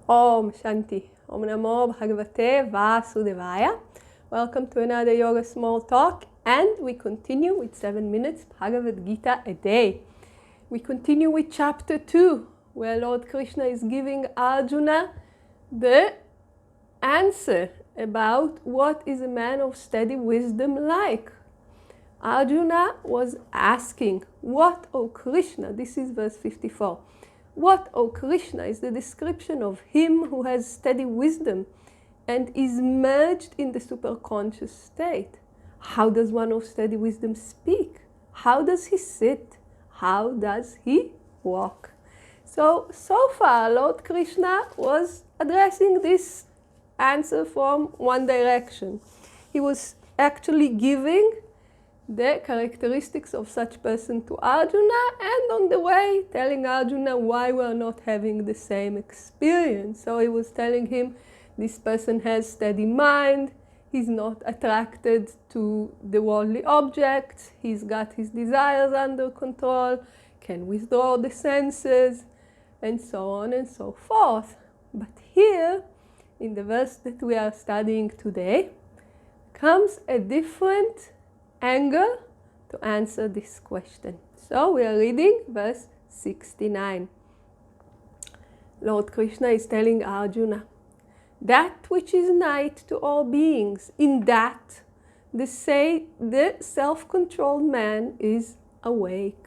Om Shanti. Om Namo Bhagavate Vasudevaya. Welcome to another Yoga Small Talk, and we continue with 7 minutes Bhagavad Gita a day. We continue with chapter 2, where Lord Krishna is giving Arjuna the answer about what is a man of steady wisdom like. Arjuna was asking, what, O Krishna, this is verse 54, what, O Krishna, is the description of him who has steady wisdom and is merged in the superconscious state? How does one of steady wisdom speak? How does he sit? How does he walk? So far, Lord Krishna was addressing this answer from one direction. He was actually giving the characteristics of such person to Arjuna, and on the way telling Arjuna why we're not having the same experience. So he was telling him this person has steady mind, he's not attracted to the worldly objects, he's got his desires under control, can withdraw the senses, and so on and so forth. But here, in the verse that we are studying today, comes a different angle to answer this question. So we are reading verse 69. Lord Krishna is telling Arjuna, that which is night to all beings, in that the self-controlled man is awake.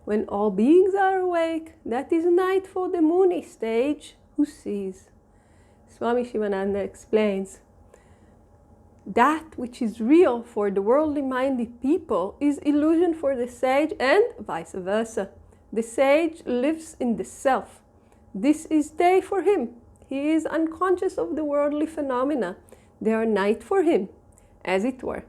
When all beings are awake, that is night for the Muni stage who sees. Swami Sivananda explains, that which is real for the worldly minded people is illusion for the sage, and vice versa. The sage lives in the self. This is day for him. He is unconscious of the worldly phenomena. They are night for him, as it were.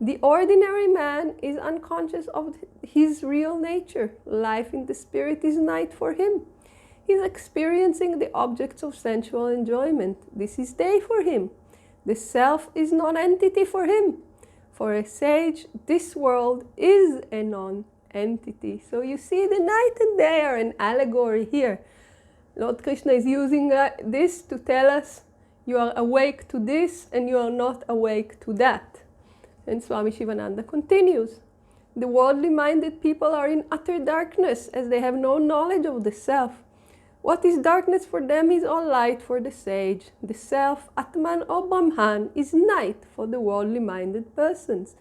The ordinary man is unconscious of his real nature. Life in the spirit is night for him. He is experiencing the objects of sensual enjoyment. This is day for him. The self is non-entity for him. For a sage, this world is a non-entity. So you see, the night and day are an allegory here. Lord Krishna is using this to tell us you are awake to this and you are not awake to that. And Swami Sivananda continues, the worldly minded people are in utter darkness as they have no knowledge of the self. What is darkness for them is all light for the sage. The self, Atman or Brahman, is night for the worldly minded persons.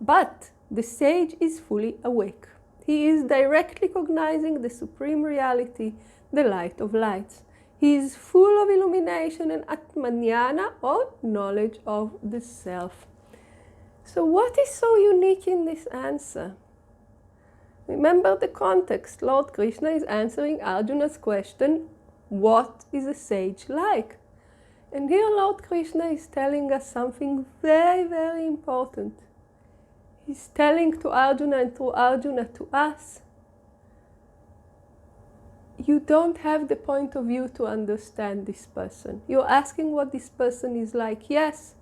But the sage is fully awake. He is directly cognizing the supreme reality, the light of lights. He is full of illumination and Atmanyana, or knowledge of the self. So what is so unique in this answer? Remember the context. Lord Krishna is answering Arjuna's question, what is a sage like? And here Lord Krishna is telling us something very, very important. He's telling to Arjuna and through Arjuna to us, you don't have the point of view to understand this person. You're asking what this person is like, yes,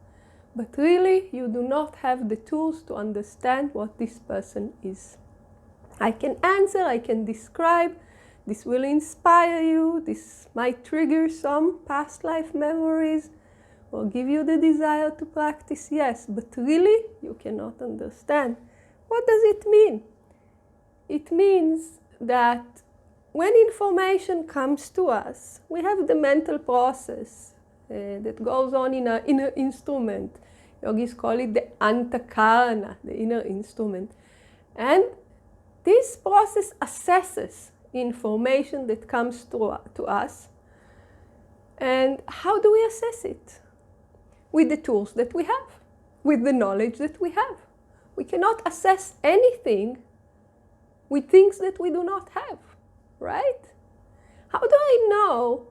but really you do not have the tools to understand what this person is. I can answer, I can describe, this will inspire you, this might trigger some past life memories, or give you the desire to practice, yes, but really you cannot understand. What does it mean? It means that when information comes to us, we have the mental process that goes on in our inner instrument. Yogis call it the antakarana, the inner instrument. And this process assesses information that comes to us. And how do we assess it? With the tools that we have, with the knowledge that we have. We cannot assess anything with things that we do not have, right? How do I know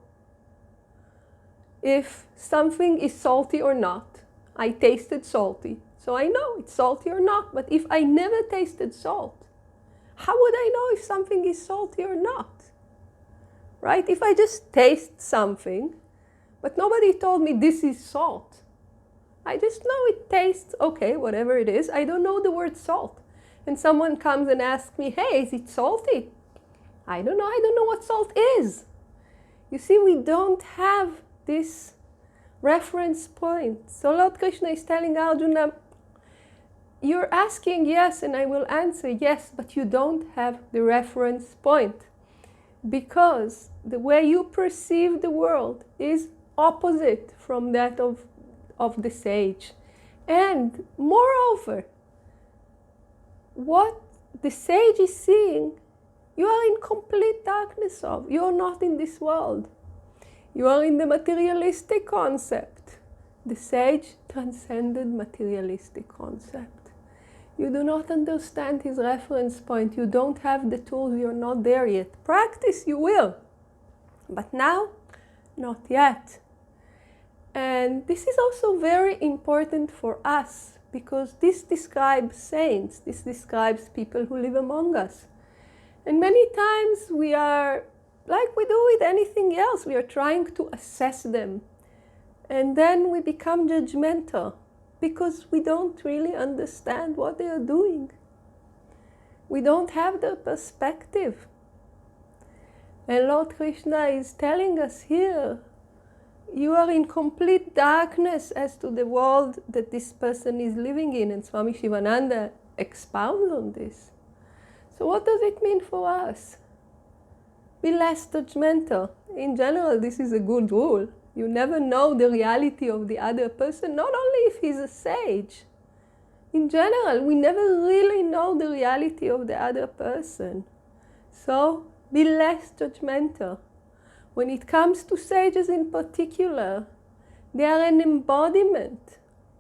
if something is salty or not? I tasted salty, so I know it's salty or not. But if I never tasted salt, how would I know if something is salty or not? Right? If I just taste something, but nobody told me this is salt, I just know it tastes okay, whatever it is. I don't know the word salt. And someone comes and asks me, hey, is it salty? I don't know what salt is. You see, we don't have this reference point. So Lord Krishna is telling Arjuna, you're asking yes and I will answer yes, but you don't have the reference point. Because the way you perceive the world is opposite from that of the sage. And moreover, what the sage is seeing, you are in complete darkness of. You are not in this world. You are in the materialistic concept. The sage transcended materialistic concept. You do not understand his reference point. You don't have the tools. You're not there yet. Practice, you will. But now, not yet. And this is also very important for us, because this describes saints. This describes people who live among us. And many times we are, like we do with anything else, we are trying to assess them. And then we become judgmental, because we don't really understand what they are doing. We don't have their perspective. And Lord Krishna is telling us here, you are in complete darkness as to the world that this person is living in. And Swami Sivananda expounds on this. So what does it mean for us? Be less judgmental. In general, this is a good rule. You never know the reality of the other person, not only if he's a sage. In general, we never really know the reality of the other person. So be less judgmental. When it comes to sages in particular, they are an embodiment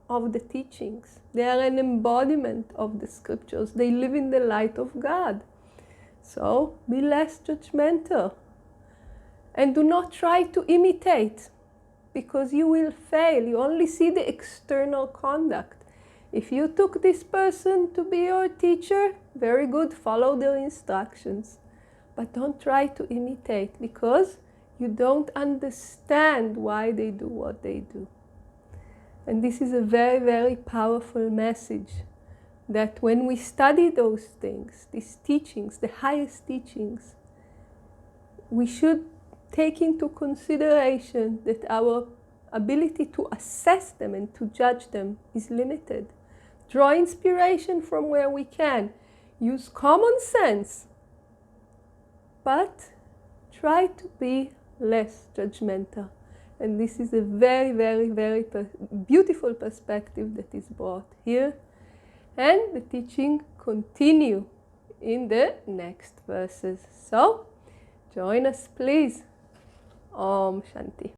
of the teachings. They are an embodiment of the scriptures. They live in the light of God. So be less judgmental. And do not try to imitate, because you will fail. You only see the external conduct. If you took this person to be your teacher, very good, follow their instructions. But don't try to imitate, because you don't understand why they do what they do. And this is a very, very powerful message, that when we study those things, these teachings, the highest teachings, we should take into consideration that our ability to assess them and to judge them is limited. Draw inspiration from where we can. Use common sense, but try to be less judgmental. And this is a very, very, very beautiful perspective that is brought here. And the teaching continue in the next verses. So, join us please. Om Shanti.